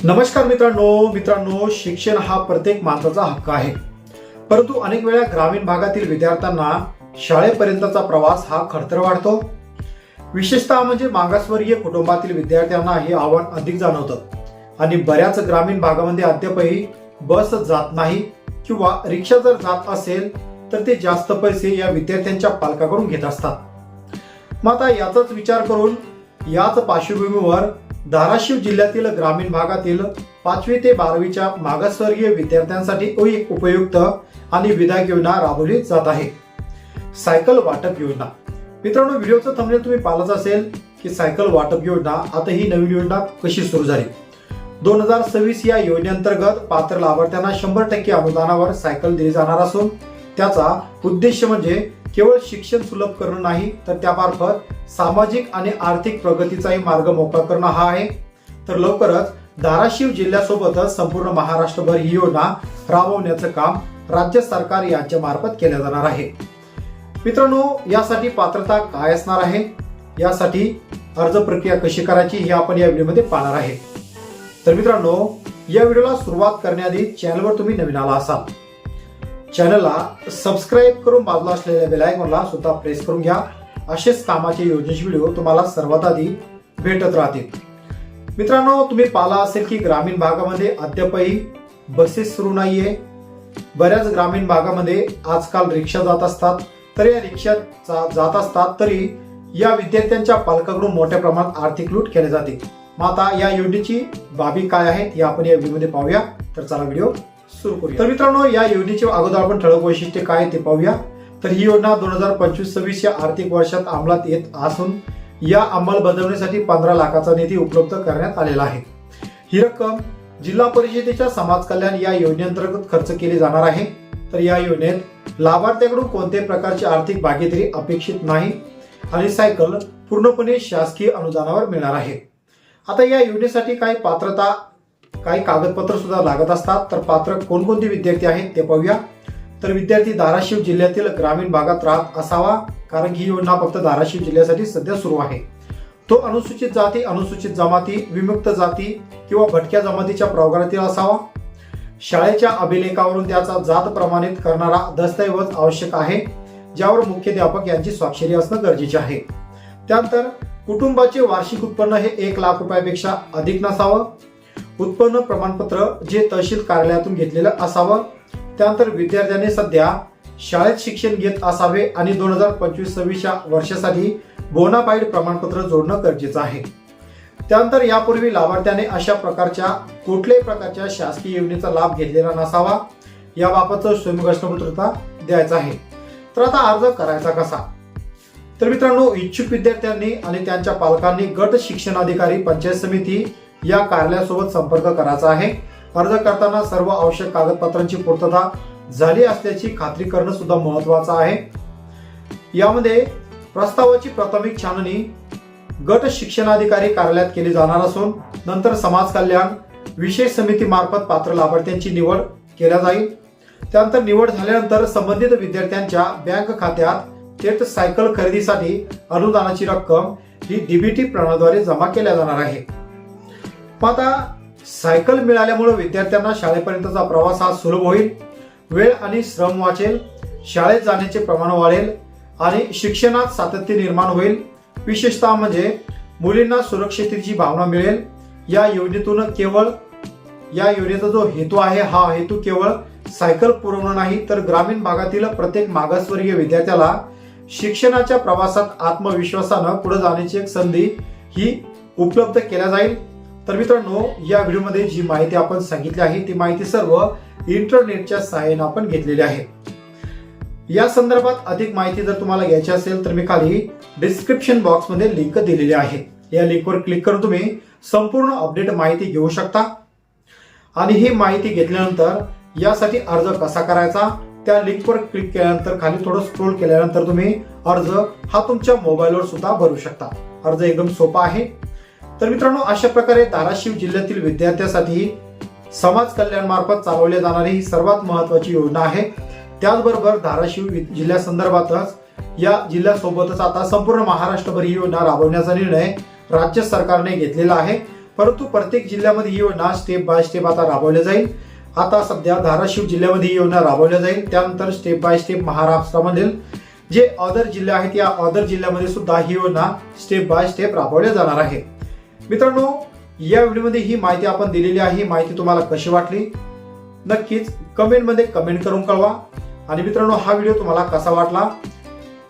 नमस्कार मित्रांनो, शिक्षण हा प्रत्येक माणसाचा हक्क आहे. परंतु अनेक वेळा ग्रामीण भागातील विद्यार्थ्यांना शाळेपर्यंतचा प्रवास हा खडतर वाटतो. विशेषतः म्हणजे मागासवर्गीय कुटुंबातील विद्यार्थ्यांना हे आव्हान अधिक जाणवतं आणि बऱ्याच ग्रामीण भागामध्ये अद्यापही बस जात नाही किंवा रिक्षा जर जात असेल तर ते जास्त पैसे या विद्यार्थ्यांच्या पालकाकडून घेत असतात. मग आता याचाच विचार करून याच पार्श्वभूमीवर धाराशिव जिल्ह्यातील ग्रामीण भागातील 5वी ते 12वीच्या मागासवर्गीय विद्यार्थ्यांसाठी एक उपयुक्त आणि विधायक योजना राबवली जात आहे. सायकल वाटप योजना. मित्रांनो, व्हिडिओचं थंबनेल तुम्ही पाहिलंच असेल की सायकल वाटप योजना आता ही नवीन योजना कशी सुरू झाली. 2026 या योजनेअंतर्गत पात्र लाभार्थ्यांना 100% अनुदानावर सायकल दिली जाणार असून त्याचा उद्देश म्हणजे केवळ शिक्षण सुलभ करणं नाही तर त्यामार्फत सामाजिक आणि आर्थिक प्रगतीचाही मार्ग मोकळा करणं हा आहे. तर लवकरच धाराशिव जिल्ह्यासोबतच संपूर्ण महाराष्ट्रभर ही योजना राबवण्याचं काम राज्य सरकार यांच्या मार्फत केलं जाणार आहे. मित्रांनो, यासाठी पात्रता काय असणार आहे, यासाठी अर्ज प्रक्रिया कशी करायची हे आपण या व्हिडिओमध्ये पाहणार आहे. तर मित्रांनो, या व्हिडिओला सुरुवात करण्याआधी चॅनलवर तुम्ही नवीन आला असाल, चॅनलला सबस्क्राईब करून बाजूला असलेल्या बेल आयकॉनला सुद्धा प्रेस करून घ्या. असेच कामाचे योजनेचे व्हिडिओ तुम्हाला सर्वात आधी भेटत राहतील. मित्रांनो, तुम्ही पाहिला असेल की ग्रामीण भागामध्ये अद्यापही बसेस सुरू नाहीये. बऱ्याच ग्रामीण भागामध्ये आजकाल रिक्षा जात असतात. तर या रिक्षा जात असतात तरी या विद्यार्थ्यांच्या पालकांकडून मोठ्या प्रमाणात आर्थिक लूट केली जाते. मग आता या योजनेची बाबी काय आहेत हे आपण या व्हिडिओमध्ये पाहूया. तर चला व्हिडिओ सुरू करूया. तर मित्रांनो, या योजनेचे अगोदर आपण ठळक वैशिष्ट्ये काय ते पाहूया. तर ही योजना 2025-26 या आर्थिक वर्षात अंमलात येत असून या अंमलबजावणीसाठी 15 लाखाचा निधी उपलब्ध करण्यात आलेला आहे. ही रक्कम जिल्हा परिषदेच्या समाज कल्याण या योजनेअंतर्गत खर्च केली जाणार आहे. तर या योजनेत लाभार्थ्याकडून कोणत्याही प्रकारची आर्थिक भागीदारी अपेक्षित नाही आणि सायकल पूर्णपणे शासकीय अनुदानावर मिळणार आहे. आता या योजनेसाठी काही पात्रता, काही कागदपत्र सुद्धा लागत असतात. तर पात्र कोणकोणते विद्यार्थी आहेत ते पाहूया. तर विद्यार्थी धाराशिव जिल्ह्यातील ग्रामीण भागात राहत असावा, कारण ही योजना फक्त धाराशिव जिल्ह्यासाठी सध्या सुरू आहे. तो अनुसूचित जाती, अनुसूचित जमाती, विमुक्त जाती किंवा भटक्या जमातीच्या प्रवर्गातील असावा. शाळेच्या अभिलेखावरून त्याचा जात प्रमाणित करणारा दस्तऐवज आवश्यक आहे, ज्यावर मुख्याध्यापक यांची स्वाक्षरी असणं गरजेचे आहे. त्यानंतर कुटुंबाचे वार्षिक उत्पन्न हे 1 लाख रुपयापेक्षा अधिक नसावं. उत्पन्न प्रमाणपत्र जे तहसील कार्यालयातून घेतलेलं असावं. त्यानंतर विद्यार्थ्यांनी सध्या शाळेत शिक्षण घेत असावे आणि 2025-26 या वर्षासाठी बोनाफाईड प्रमाणपत्र जोडणं गरजेचं आहे. त्यानंतर यापूर्वी लाभार्थ्याने अशा प्रकारच्या कुठल्याही प्रकारच्या शासकीय योजनेचा लाभ घेतलेला नसावा. याबाबतचं स्वयंघोषणापत्र द्यायचं आहे. तर आता अर्ज करायचा कसा. तर मित्रांनो, इच्छुक विद्यार्थ्यांनी आणि त्यांच्या पालकांनी गट शिक्षणाधिकारी पंचायत समिती या कार्यालयासोबत संपर्क करायचा आहे. अर्ज करताना सर्व आवश्यक कागदपत्रांची पूर्तता झाली असल्याची खात्री करणं सुद्धा महत्वाचं आहे. यामध्ये प्रस्तावाची प्राथमिक छाननी गट शिक्षणाधिकारी कार्यालयात केली जाणार असून नंतर समाज कल्याण विशेष समिती मार्फत पात्र लाभार्थ्यांची निवड केल्या जाईल. त्यानंतर निवड झाल्यानंतर संबंधित विद्यार्थ्यांच्या बँक खात्यात थेट सायकल खरेदीसाठी अनुदानाची रक्कम ही डीबीटी प्रणालीद्वारे जमा केल्या जाणार आहे. आता सायकल मिळाल्यामुळे विद्यार्थ्यांना शाळेपर्यंतचा प्रवास हा सुलभ होईल, वेळ आणि श्रम वाचेल, शाळेत जाण्याचे प्रमाण वाढेल आणि शिक्षणात सातत्य निर्माण होईल. विशेषतः म्हणजे मुलींना सुरक्षिततेची भावना मिळेल. या योजनेचा जो हेतू आहे हा हेतू केवळ सायकल पुरवणं नाही तर ग्रामीण भागातील प्रत्येक मागासवर्गीय विद्यार्थ्याला शिक्षणाच्या प्रवासात आत्मविश्वासानं पुढे जाण्याची एक संधी ही उपलब्ध केल्या जाईल. तर मित्रांनो, या व्हिडिओमध्ये जी माहिती आपण सांगितली आहे ती माहिती सर्व इंटरनेटच्या सहाय्याने आपण घेतलेली आहे. या संदर्भात अधिक माहिती जर तुम्हाला घ्यायची असेल तर मी खाली डिस्क्रिप्शन बॉक्समध्ये लिंक दिलेली आहे. या लिंकवर क्लिक करून तुम्ही संपूर्ण अपडेट माहिती घेऊ शकता. आणि ही माहिती घेतल्यानंतर यासाठी अर्ज कसा करायचा, त्या लिंकवर क्लिक केल्यानंतर खाली थोडं स्क्रोल केल्यानंतर तुम्ही अर्ज हा तुमच्या मोबाईलवर सुद्धा भरू शकता. अर्ज एकदम सोपा आहे. तर मित्रांनो, अशा प्रकारे धाराशिव जिल्ह्यातील विद्यार्थ्यांसाठी समाज कल्याण मार्फत चालवल्या जाणारी ही सर्वात महत्वाची योजना आहे. त्याचबरोबर धाराशिव जिल्ह्यासंदर्भातच या जिल्ह्यासोबतच आता संपूर्ण महाराष्ट्रभर ही योजना राबवण्याचा निर्णय राज्य सरकारने घेतलेला आहे. परंतु प्रत्येक जिल्ह्यामध्ये ही योजना स्टेप बाय स्टेप आता राबवली जाईल. आता सध्या धाराशिव जिल्ह्यामध्ये ही योजना राबवली जाईल. त्यानंतर स्टेप बाय स्टेप महाराष्ट्रामधील जे अदर जिल्हे आहेत या अदर जिल्ह्यामध्ये सुद्धा ही योजना स्टेप बाय स्टेप राबवली जाणार आहे. मित्रांनो, या व्हिडिओमध्ये ही माहिती आपण दिलेली आहे. ही माहिती तुम्हाला कशी वाटली नक्कीच कमेंटमध्ये कमेंट करून कळवा. आणि मित्रांनो, हा व्हिडिओ तुम्हाला कसा वाटला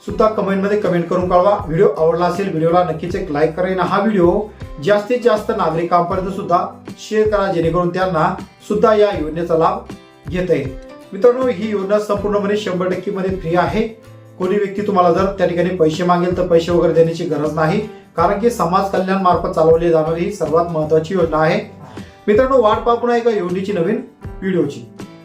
सुद्धा कमेंटमध्ये कमेंट करून कळवा. व्हिडिओ आवडला असेल व्हिडिओला नक्कीच एक लाईक करा आणि हा व्हिडिओ जास्तीत जास्त नागरिकांपर्यंत सुद्धा शेअर करा, जेणेकरून त्यांना सुद्धा या योजनेचा लाभ घेता येईल. मित्रांनो, ही योजना संपूर्णपणे 100% मध्ये फ्री आहे. कोणी व्यक्ती तुम्हाला जर त्या ठिकाणी पैसे मागेल तर पैसे वगैरे देण्याची गरज नाही, कारण की समाज कल्याण मार्फत चालवली जाणारी ही सर्वात महत्वाची योजना आहे. मित्रांनो, वाट पाहू पुन्हा एका योजनेची नवीन व्हिडिओची.